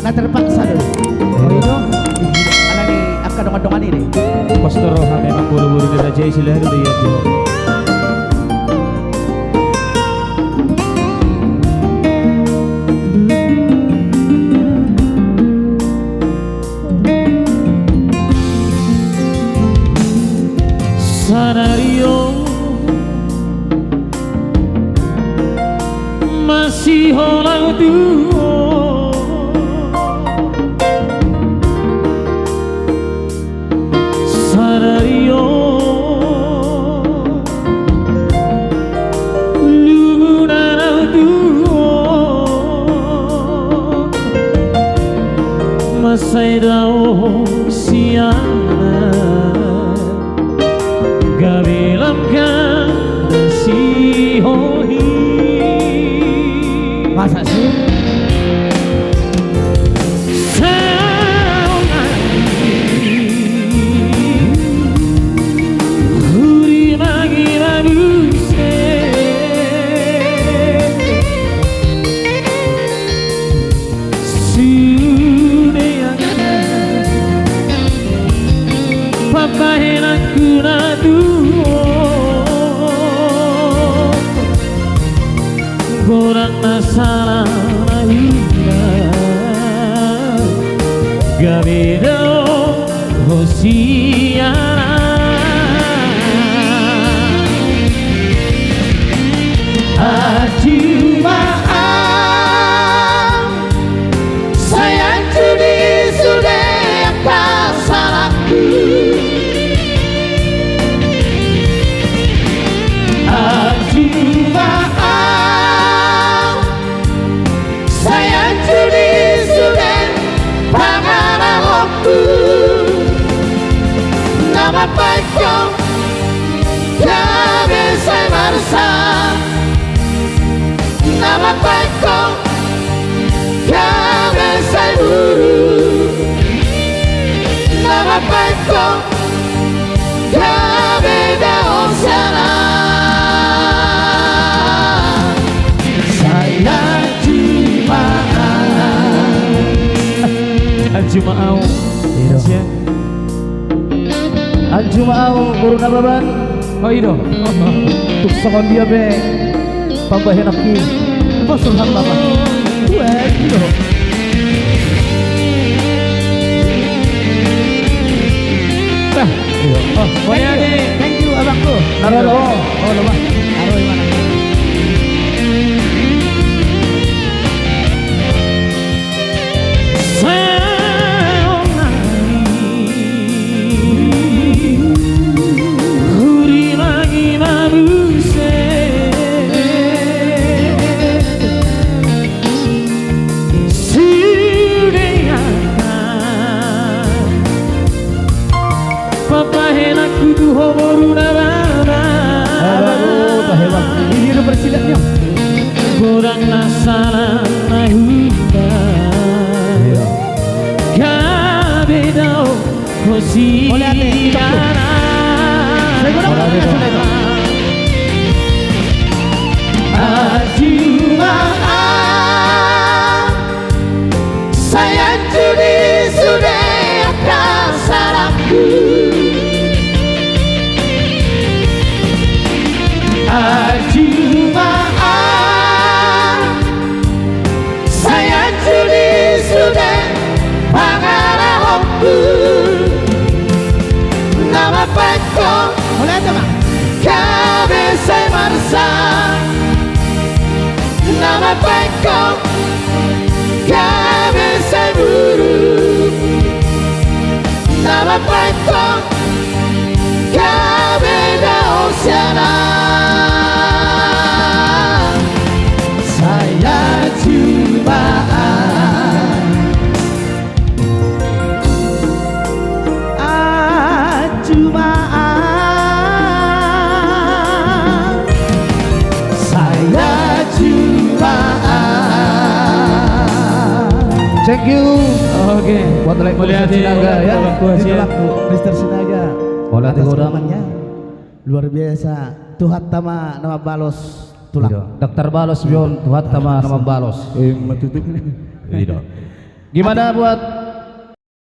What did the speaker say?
Nah terpaksa dulu. Oh itu, anak ni akan dongan-dongan ini. Pastor Roha memang buru-buru di Raja Isilah dulu ya Joe. Sanario masih holang duo Sanario lunarau duo masai dao siana Gabilam kan si hoi Masa sih? Huri magi mabuse Sudeana Papa henakku nadu Kurang masalah Gabido Hosiana Maaf, sayang judi sudah akan salahku. Maaf, sayang judi sudah panganan aku. Nama pacong, kami saya marsa. Nama pekong kami saya buru. Nama pekong kami daun sana. Saya Al-Jum'au Iya. Al-Jum'au guru nababan. Oh iya Tuk sakon dia be pambahin aku Pastor hamba mah Wah gitu Bah Oh boleh nih Thank you abangku Naro lo Oh lo mah Naro gimana Kurang nasana mahunda Kabedao Hosiana Maaf, sayang judi sudah akan salahku. Maaf, sayang judi sudah panganan aku. Nama pekong kami saya marsa. Nama pekong kami saya buru. Nama pekong kami daun sana. Saya cuma Thank you. Oke. Buat like Mr. Sinaga ya. Siap. Mr. Sinaga. Olah Atas tiga udangannya luar biasa. Tuhat tama nama balos tulang. Dokter Balos Bion Tuhat Tama nama Balos. Matutup. Tidak. Gimana buat